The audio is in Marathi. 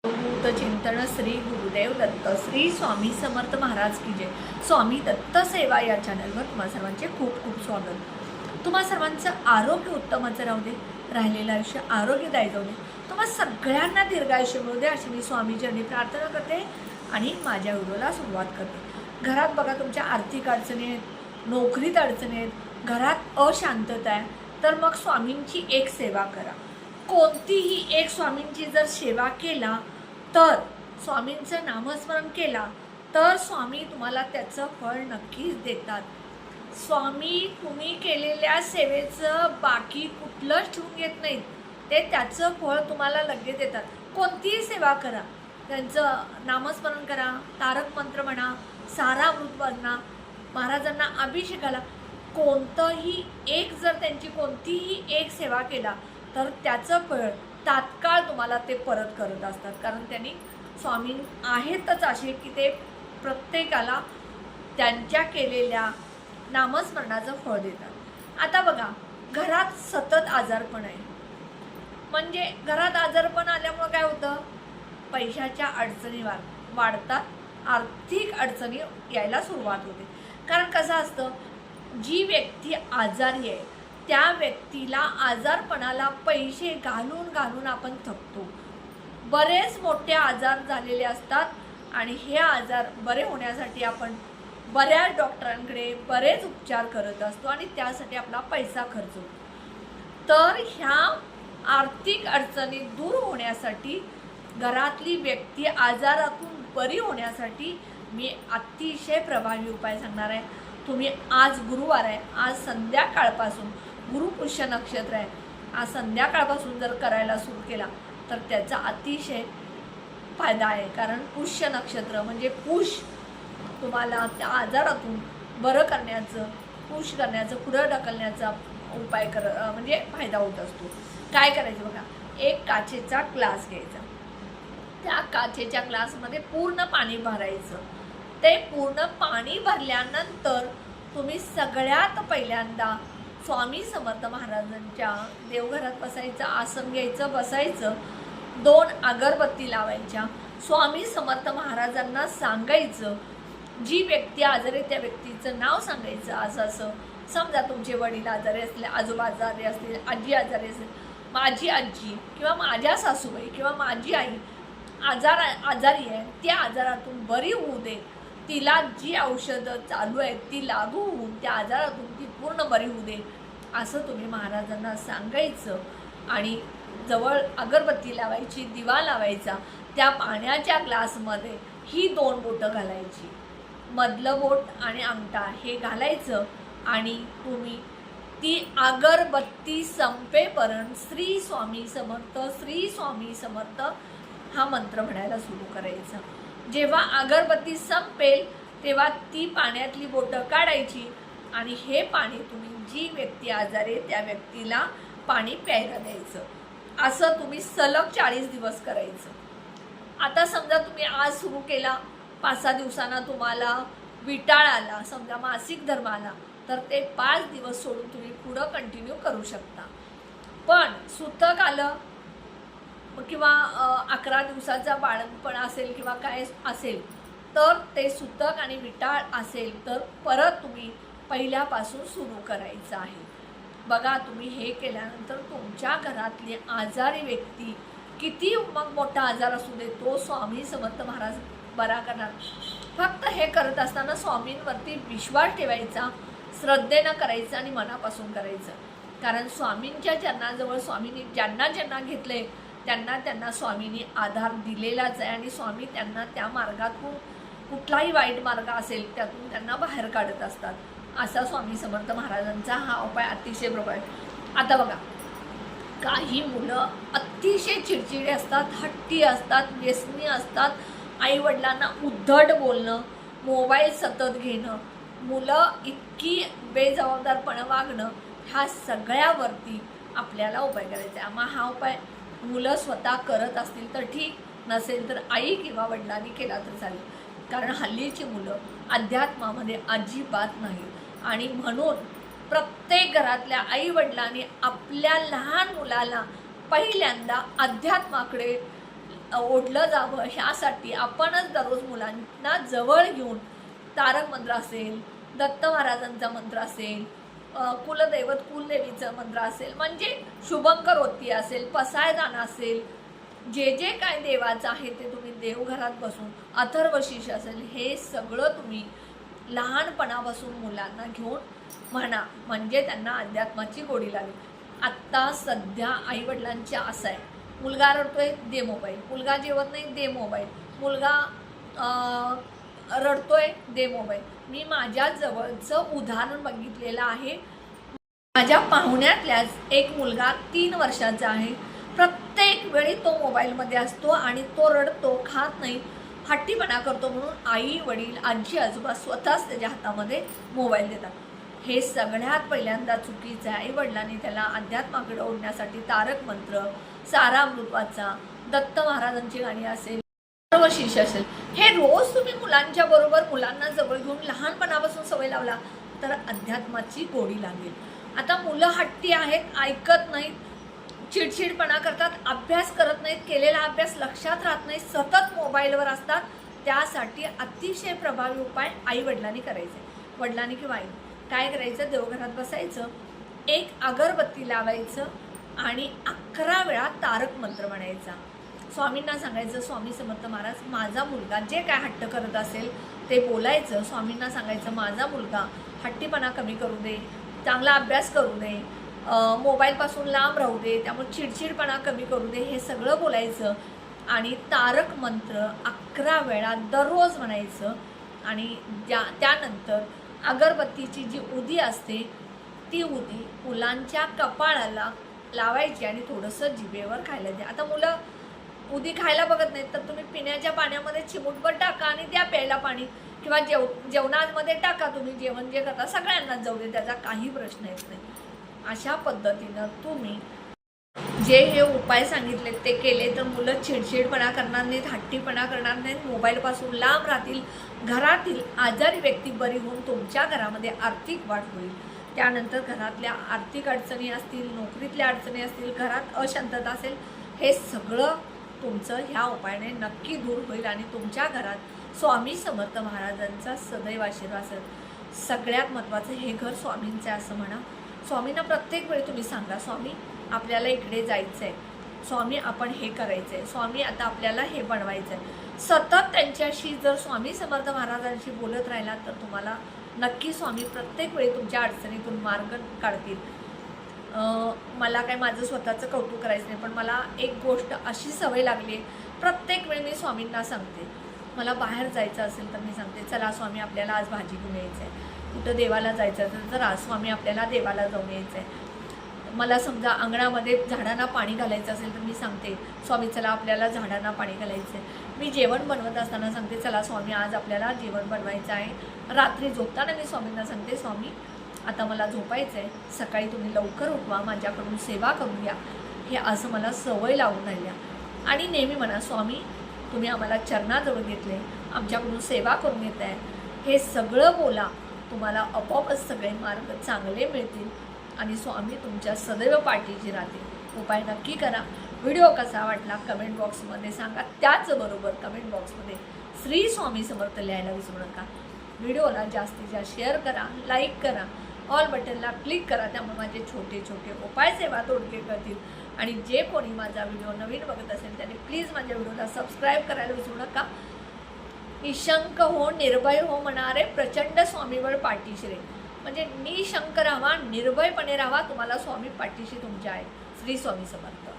भूत चिंतन श्री गुरुदेव दत्त श्री स्वामी समर्थ महाराज की जय। स्वामी दत्त सेवा या चॅनलवर तुम्हा सर्वांचे खूप खूप स्वागत। तुम्हा सर्वांचं आरोग्य उत्तमाचं राहू दे, राहिलेलं आयुष्य आरोग्यदायी जाऊ दे, तुम्हा सगळ्यांना दीर्घायुष्य मिळू दे अशी मी स्वामीचरणी प्रार्थना करते आणि माझ्या व्हिडिओला सुरुवात करते। घरात बघा तुमच्या आर्थिक अडचणी आहेत, नोकरीत अडचणी आहेत, घरात अशांतता आहे, तर मग स्वामींची एक सेवा करा। कोणतीही एक स्वामींची जर सेवा केला तर स्वामींचं नामस्मरण केला तर स्वामी तुम्हाला त्याचं फळ नक्कीच देतात। स्वामी तुम्ही केलेल्या सेवेचं बाकी कुठलंच ठेवून घेत नाहीत, ते त्याचं फळ तुम्हाला लगेच देतात। कोणतीही सेवा करा, त्यांचं नामस्मरण करा, तारक मंत्र म्हणा, सारामृत म्हणा, महाराजांना अभिषेकाला कोणतंही एक जर त्यांची कोणतीही एक सेवा केला तर त्याचं फळ तात्काळ तुम्हाला ते परत करत असतात। कारण त्यांनी स्वामी आहेतच असे की ते प्रत्येकाला त्यांच्या केलेल्या नामस्मरणाचं फळ देतात। आता बघा, घरात सतत आजारपण आहे, म्हणजे घरात आजारपण आल्यामुळे काय होतं, पैशाच्या अडचणी वाढतात, आर्थिक अडचणी यायला सुरुवात होते। कारण कसं असतं, जी व्यक्ती आजारी आहे त्या व्यक्तीला आजारपणाला पैसे घालून घालून आपण थकतो। बरेच मोठे आजार झालेले असतात आणि हे आजार बरे होण्यासाठी आपण बऱ्याच डॉक्टरांकडे बरेच उपचार करत असतो आणि त्यासाठी आपला पैसा खर्च होतो। तर ह्या आर्थिक अडचणी दूर होण्यासाठी, घरातली व्यक्ती आजारातून बरी होण्यासाठी मी अतिशय प्रभावी उपाय सांगणार आहे। तुम्ही आज गुरुवार आहे, आज संध्याकाळपासून गुरुपुष्य नक्षत्र आहे, आज संध्याकाळपासून जर करायला सुरू केला तर त्याचा अतिशय फायदा आहे। कारण पुष्य नक्षत्र म्हणजे पुष तुम्हाला त्या आजारातून बरं करण्याचं, पुष करण्याचं, पुढं ढकलण्याचा उपाय म्हणजे फायदा होत असतो। काय करायचं बघा, एक काचेचा ग्लास घ्यायचा, त्या काचेच्या ग्लासमध्ये पूर्ण पाणी भरायचं। ते पूर्ण पाणी भरल्यानंतर तुम्ही सगळ्यात पहिल्यांदा स्वामी समर्थ महाराजांच्या देवघरात बसायचं, आसन घ्यायचं, बसायचं, 2 अगरबत्ती लावायच्या, स्वामी समर्थ महाराजांना सांगायचं, जी व्यक्ती आजारी आहे त्या व्यक्तीचं नाव सांगायचं। असं समजा तुमचे वडील आजारी असले, आजोबा आजारी असतील, आजी आजारी असेल, माझी आजी किंवा माझ्या सासूबाई किंवा माझी आई आजारी आहे, त्या आजारातून बरी होऊ दे, तिला जी औषधं चालू आहेत ती लागू होऊन त्या आजारातून ती पूर्ण बरी होऊ दे, असं तुम्ही महाराजांना सांगायचं। आणि जवळ अगरबत्ती लावायची, दिवा लावायचा, त्या पाण्याच्या ग्लासमध्ये ही 2 बोटं घालायची, मधलं बोट आणि अंगठा हे घालायचं आणि तुम्ही ती अगरबत्ती संपेपर्यंत श्री स्वामी समर्थ, श्री स्वामी समर्थ हा मंत्र म्हणायला सुरू करायचा। जेव्हा अगरबत्ती संपेल तेव्हा ती पाण्यातली बोटं काढायची आणि हे पाणी तुम्ही जी व्यक्ती आजारी आहे त्या व्यक्तीला पाणी प्यायला द्यायचं। असं तुम्ही सलग 40 दिवस करायचं। आता समजा तुम्ही आज सुरू केला, 5-6 दिवसांना तुम्हाला विटाळ आला, समजा मासिक धर्म आला, तर ते 5 दिवस सोडून तुम्ही पुढं कंटिन्यू करू शकता। पण सुतक आलं किंवा 11 दिवसाचा बाळंतपण असेल किंवा काय असेल, तर ते सुतक आणि विटाळ असेल तर परत तुम्ही पहिल्यापासून सुरू करायचं आहे। बघा, तुम्ही हे केल्यानंतर तुमच्या घरातली आजारी व्यक्ती किती मग मोठा आजार असू दे, तो स्वामी समर्थ महाराज बरा करणार। फक्त हे करत असताना स्वामींवरती विश्वास ठेवायचा, श्रद्धेनं करायचं आणि मनापासून करायचं। कारण स्वामींच्या चरणाजवळ स्वामींनी ज्यांना घेतले त्यांना स्वामींनी आधार दिलेलाच आहे आणि स्वामी त्यांना त्या मार्गातून कुठलाही वाईट मार्ग असेल त्यातून त्यांना बाहेर काढत असतात। असा स्वामी समर्थ महाराजांचा हा उपाय अतिशय प्रभावी। आता बघा, काही मुलं अतिशय चिडचिडे असतात, हट्टी असतात, व्यसनी असतात, आईवडिलांना उद्धट बोलणं, मोबाईल सतत घेणं, मुलं इतकी बेजबाबदारपणे वागणं, ह्या सगळ्यावरती आपल्याला उपाय करायचा आहे। मग हा उपाय मुलं स्वतः करत असतील तर ठीक, नसेल तर आई किंवा वडिलांनी केला तर चालेल। कारण हल्लीची मुलं अध्यात्मामध्ये अजिबात नाही आणि म्हणून प्रत्येक घरातल्या आई वडिलांनी आपल्या लहान मुलाला पहिल्यांदा अध्यात्माकडे ओढलं जावं ह्यासाठी आपणच दररोज मुलांना जवळ घेऊन तारक मंत्र असेल, दत्त महाराजांचा मंत्र असेल, कुलदैवत कुलदेवीचं मंत्र असेल, म्हणजे शुभंकरोती असेल, पसायदान असेल, जे जे काय देवाचं आहे ते तुम्ही देवघरात बसून, अथर्वशीर्ष असेल, हे सगळं तुम्ही लहानपणापासून मुलांना घेऊन म्हणा, म्हणजे त्यांना अध्यात्माची गोडी लागेल. आत्ता सध्या आईवडिलांची आशा आहे, मुलगा रडतोय दे मोबाईल, मुलगा जेवत नाही दे मोबाईल, मुलगा रडतोय दे मोबाईल. मी माझ्या जवळचं उदाहरण बघितलेलं आहे. माझ्या पाहुण्यातल्याच एक मुलगा 3 वर्षाचा आहे. प्रत्येक वेळी तो मोबाईलमध्ये असतो आणि तो रडतो, खात नाही, हट्टीपणा करतो, म्हणून आई वडील आजी आजोबा स्वतःच त्याच्या हातामध्ये मोबाईल देतात. हे सगळ्यात पहिल्यांदा चुकीचं आहे. आई वडिलांनी त्याला अध्यात्माकडे ओढण्यासाठी तारक मंत्र, सारामृतवाचा, दत्त महाराजांची गाणी असेल, सर्वशीर्ष असेल, हे रोज तुम्ही मुलांच्या बरोबर मुलांना जवळ घेऊन लहानपणापासून सवय लावला तर अध्यात्माची गोडी लागेल. आता मुलं हट्टी आहेत, ऐकत नाहीत, चिडचिडपणा करतात, अभ्यास करत नाहीत, केलेला अभ्यास लक्षात राहत नाही, सतत मोबाईलवर असतात. त्यासाठी अतिशय प्रभावी उपाय आई वडिलांनी करायचे. वडिलांनी किंवा आई काय करायचं, देवघरात बसायचं, एक अगरबत्ती लावायचं आणि 11 वेळा तारक मंत्र म्हणायचा. स्वामींना सांगायचं, स्वामी समर्थ महाराज, माझा मुलगा जे काय हट्ट करत असेल ते बोलायचं. स्वामींना सांगायचं, माझा मुलगा हट्टीपणा कमी करू दे, चांगला अभ्यास करू दे, मोबाईलपासून लांब राहू दे, त्यामुळे चिडचिडपणा कमी करू दे, हे सगळं बोलायचं. आणि तारक मंत्र 11 वेळा दररोज म्हणायचं. आणि त्यानंतर अगरबत्तीची जी उदी असते ती उदी मुलांच्या कपाळाला लावायची आणि थोडंसं जिभेवर खायला द्या. आता मुलं उदी खायला बघत नाहीत तर तुम्ही पिण्याच्या पाण्यामध्ये चिमूटभर टाका आणि द्या प्यायला पाणी, किंवा जेवणामध्ये टाका. तुम्ही जेवण जे करता सगळ्यांनाच जाऊ दे, त्याचा काही प्रश्न येत नाही. अशा पद्धतीनं तुम्ही जे हे उपाय सांगितले ते केले तर मुलं चिडचिडपणा करणार नाहीत, हट्टीपणा करणार नाहीत, मोबाईलपासून लांब राहतील. घरातील आजारी व्यक्ती बरी होऊन तुमच्या घरामध्ये आर्थिक वाढ होईल. त्यानंतर घरातल्या आर्थिक अडचणी असतील, नोकरीतल्या अडचणी असतील, घरात अशांतता असेल, हे सगळं तुमचं ह्या उपायाने नक्की दूर होईल आणि तुमच्या घरात स्वामी समर्थ महाराजांचा सदैव आशीर्वाद असेल. सगळ्यात महत्त्वाचं, हे घर स्वामींचं आहे असं म्हणा. स्वामींना प्रत्येक वेळी तुम्ही सांगा, स्वामी आपल्याला इकडे जायचं आहे, स्वामी आपण हे करायचं आहे, स्वामी आता आपल्याला हे बनवायचं आहे. सतत त्यांच्याशी जर स्वामी समर्थ महाराजांशी बोलत राहिला तर तुम्हाला नक्की स्वामी प्रत्येक वेळी तुमच्या अडचणीतून मार्ग काढतील. मला काय माझं स्वतःचं कौतुक करायचं नाही, पण मला एक गोष्ट अशी सवय लागली आहे, प्रत्येक वेळी मी स्वामींना सांगते. मला बाहेर जायचं असेल तर मी सांगते, चला स्वामी आपल्याला आज भाजी घेऊन यायचं आहे. कुठं देवाला जायचं असेल तर आज स्वामी आपल्याला देवाला जाऊन यायचं आहे. मला समजा अंगणामध्ये झाडांना पाणी घालायचं असेल तर मी सांगते, स्वामी चला आपल्याला झाडांना पाणी घालायचं आहे. मी जेवण बनवत असताना सांगते, चला स्वामी आज आपल्याला जेवण बनवायचं आहे. रात्री झोपताना मी स्वामींना सांगते, स्वामी आता मला झोपायचं आहे, सकाळी तुम्ही लवकर उठवा, माझ्याकडून सेवा करून घ्या. हे असं मला सवय लावून राहिल्या. आणि नेहमी म्हणा, स्वामी तुम्ही आम्हाला चरणाजवळ घेतले, आमच्याकडून सेवा करून घेत आहे. हे सगळं बोला, तुम्हाला आपोआपच सगळे मार्ग चांगले मिळतील आणि स्वामी तुमच्या सदैव पाठीशी राहतील. उपाय नक्की करा. व्हिडिओ कसा वाटला कमेंट बॉक्समध्ये सांगा. त्याचबरोबर कमेंट बॉक्समध्ये श्री स्वामी समर्थ लिहायला विसरू नका. व्हिडिओला जास्तीत जास्त शेअर करा, लाईक करा, ऑल बटनला क्लिक करा. त्यामुळे माझे छोटे छोटे उपाय सेवा तोडगे करतील. आणि जे कोणी माझा व्हिडिओ नवीन बघत असेल त्याने प्लीज माझ्या व्हिडिओला सबस्क्राईब करायला विसरू नका. निशंक हो, निर्भय हो म्हणणारे प्रचंड स्वामीवर पाठीशी रे. म्हणजे निशंक राहा, निर्भयपणे राहा, तुम्हाला स्वामी पाठीशी तुमच्या आहे. श्री स्वामी समर्थ.